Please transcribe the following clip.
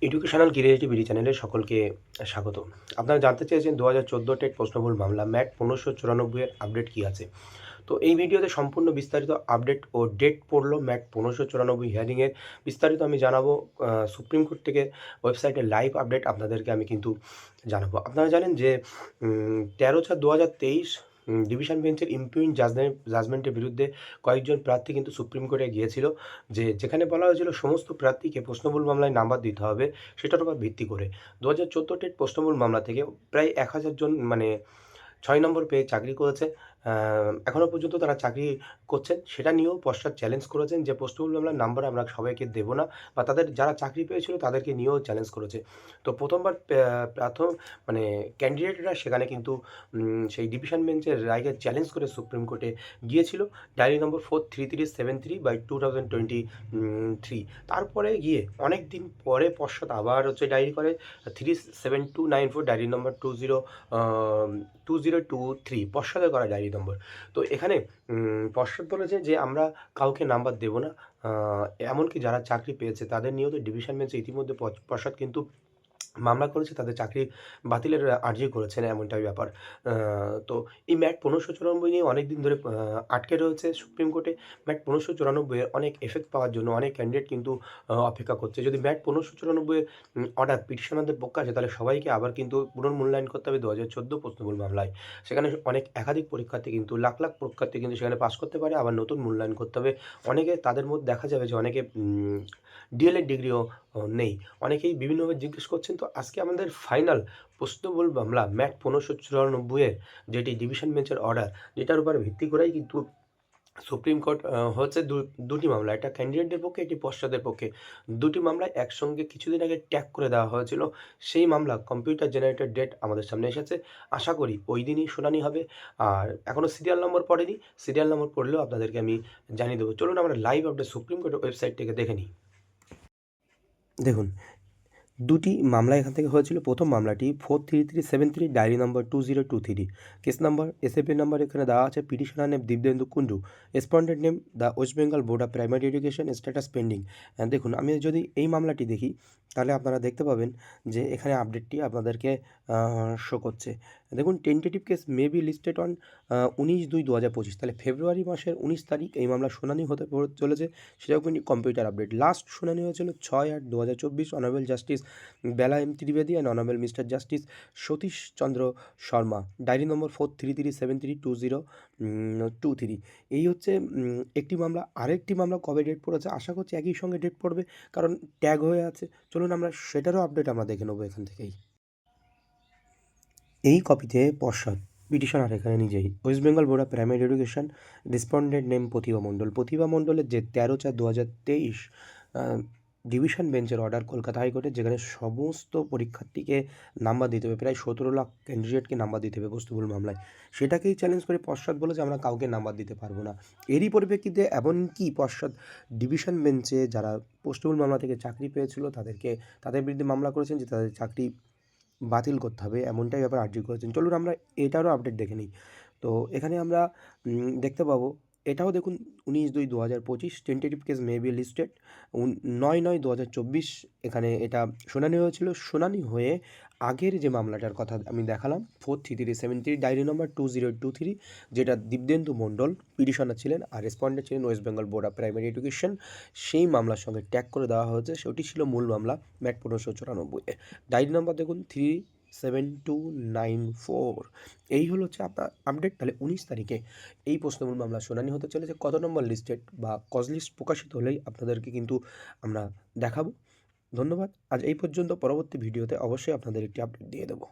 Educational curiosity চ্যানেলে সকলকে স্বাগত। আপনারা জানতে চেয়েছেন 2014 টেট প্রশ্নমূল মামলা ম্যাট 1594 এর আপডেট কী আছে। তো এই ভিডিওতে সম্পূর্ণ বিস্তারিত আপডেট ও ডেট পড়লো ম্যাট 1594 হিয়ারিংয়ের বিস্তারিত আমি জানাবো। সুপ্রিম কোর্ট থেকে ওয়েবসাইটে লাইভ আপডেট আপনাদেরকে আমি কিন্তু জানাবো। আপনারা জানেন যে 13/4/2023 ডিভিশন বেঞ্চের ইমপিউইং জাজমেন্টের বিরুদ্ধে কয়েকজন প্রার্থী কিন্তু সুপ্রিম কোর্টে গিয়েছিল, যেখানে বলা হয়েছিল সমস্ত প্রার্থীকে প্রশ্নমূল মামলায় নাম্বার দিতে হবে সেটার উপর ভিত্তি করে। 2014 টেট প্রশ্নমূল মামলা থেকে প্রায় 1000 জন 6 নম্বর পেয়ে চাকরি করেছে। এখনও পর্যন্ত তারা চাকরি করছেন। সেটা নিয়েও পশ্চাৎ চ্যালেঞ্জ করেছেন যে প্রশ্নমূল মামলার নাম্বার আমরা সবাইকে দেবো না, বা তাদের যারা চাকরি পেয়েছিল তাদেরকে নিয়েও চ্যালেঞ্জ করেছে। তো প্রথমবার প্রথম ক্যান্ডিডেটরা সেখানে কিন্তু সেই ডিভিশন বেঞ্চের রায়কে চ্যালেঞ্জ করে সুপ্রিম কোর্টে গিয়েছিল। Diary number 43373/2023। তারপরে গিয়ে অনেক দিন পরে পশ্চাৎ আবার ডায়েরি করে 37294 ডায়েরি নম্বর 2023 পশ্চাতে করা ডায়েরি নম্বর। তো এখানে পশ্চাৎ বলেছে যে আমরা কাউকে নাম্বার দেবো না। এমনকি যারা চাকরি পেয়েছে তাদের নিয়েও তো ডিভিশন বেঞ্চে ইতিমধ্যে পশ্চাৎ কিন্তু মামলা করেছে, তাদের চাকরি বাতিলের আর্জি করেছেন, এমনটাই ব্যাপার। তো এই ম্যাট 1594 নিয়ে অনেক দিন ধরে আটকে রয়েছে সুপ্রিম কোর্টে। ম্যাট 1594 এর অনেক এফেক্ট পাওয়ার জন্য অনেক ক্যান্ডিডেট কিন্তু অপেক্ষা করছে। যদি ম্যাট 1594 এর অর্ডার পিটিশনারদের পক্ষে আসে, তাহলে সবাইকে আবার কিন্তু পুনর্মূল্যায়ন করতে হবে 2014 প্রশ্নমূল মামলায়। সেখানে অনেক একাধিক পরীক্ষার্থী কিন্তু লাখ লাখ পরীক্ষার্থী কিন্তু সেখানে পাস করতে পারে, আবার নতুন মূল্যায়ন করতে হবে। অনেকে তাদের মধ্যে দেখা যাবে যে অনেকে ডিএলএড ডিগ্রিও নেই। অনেকেই বিভিন্নভাবে জিজ্ঞেস করছেন। তো আজকে আমাদের ফাইনাল প্রশ্নমূল মামলা ম্যাট 1594 এর যেটি ডিভিশন বেঞ্চের অর্ডার, যেটার উপর ভিত্তি করেই কিন্তু সুপ্রিম কোর্ট হচ্ছে দুটি মামলা, একটা ক্যান্ডিডেটদের পক্ষে, একটি পশ্চাদের পক্ষে। দুটি মামলায় একসঙ্গে কিছুদিন আগে ট্যাগ করে দেওয়া হয়েছিল। সেই মামলা কম্পিউটার জেনারেটেড ডেট আমাদের সামনে এসেছে। আশা করি ওই দিনই শুনানি হবে। আর এখনও সিরিয়াল নম্বর পড়েনি, সিরিয়াল নম্বর পড়লেও আপনাদেরকে আমি জানিয়ে দেবো। চলুন আমরা লাইভ আপডেট সুপ্রিম কোর্টের ওয়েবসাইট থেকে দেখে নিই। দেখুন, দুটি মামলা এখান থেকে হয়েছিল। প্রথম মামলাটি 43373 diary number 2023। Case number SAP number এখানে দেওয়া আছে। Petitioner name Dipdendu Kundu. Respondent name the West Bengal Board of Primary Education, status pending. দেখুন, আমি যদি এই মামলাটি দেখি তাহলে আপনারা দেখতে পাবেন যে এখানে আপডেটটি আপনাদেরকে শো করছে। দেখুন, tentative case may be listed on 19/2/2025। তাহলে ফেব্রুয়ারি মাসের 19 তারিখ এই মামলার শুনানি হতে চলেছে। সেটাও কিন্তু কম্পিউটার আপডেট। লাস্ট শুনানি হয়েছিল 6/8/2024। Honourable justice Bela M Trivedi and honourable mister justice Satish Chandra Sharma. Diary number 43373/2023। এই হচ্ছে একটি মামলা। আরেকটি মামলা কবে ডেট পড়েছে আশা করছি একই সঙ্গে ডেট পড়বে, কারণ ট্যাগ হয়ে আছে। চলুন আমরা সেটারও আপডেট আমরা দেখে নেবো এখান থেকেই। এই কপিতে পশ্চাৎ পিটিশনার এখানে নিজেই West Bengal Board of Primary Education, respondent name Pratibha Mondal. Pratibha মণ্ডলের যে 13/4/2023 ডিভিশন বেঞ্চের অর্ডার কলকাতা হাইকোর্টের, যেখানে সমস্ত পরীক্ষার্থীকে নাম্বার দিতে হবে, প্রায় 17 লাখ ক্যান্ডিডেটকে নাম্বার দিতে হবে প্রশ্নমূল মামলায়। সেটাকেই চ্যালেঞ্জ করে পশ্চাৎ বলে যে আমরা কাউকে নাম্বার দিতে পারবো না। এরই পরিপ্রেক্ষিতে এমনকি পশ্চাৎ ডিভিশন বেঞ্চে যারা প্রশ্নমূল মামলা থেকে চাকরি পেয়েছিল তাদের বিরুদ্ধে মামলা করেছেন যে তাদের চাকরি বাতিল করতে হবে, এমনটাই ব্যাপার আর্জি করেছেন। চলুন আমরা এটারও আপডেট দেখে নিই। তো এখানে আমরা দেখতে পাবো, এটাও দেখুন 19/2/2025। Tentative case may be listed 9/9/2024 এখানে এটা শুনানি হয়েছিল। শুনানি হয়ে আগের যে মামলাটার কথা আমি দেখালাম 43373 ডায়েরি নম্বর 2023, যেটা দীপদেন্দু মণ্ডল পিটিশনার ছিলেন আর রেসপন্ডেন্ট ছিলেন West Bengal Board of Primary education, সেই মামলার সঙ্গে ট্যাগ করে দেওয়া হয়েছে। সেটি ছিল মূল মামলা ম্যাট 1594। ডায়েরি নম্বর দেখুন 37294। এই হলো হচ্ছে আপনার আপডেট। তাহলে 19 তারিখে এই প্রশ্নমূল মামলা শুনানি হতে চলেছে। কত নম্বর লিস্টেড বা কজ লিস্ট প্রকাশিত হলেই আপনাদেরকে কিন্তু আমরা দেখাবো। ধন্যবাদ। আজ এই পর্যন্ত। পরবর্তী ভিডিওতে অবশ্যই আপনাদের একটি আপডেট দিয়ে দেবো।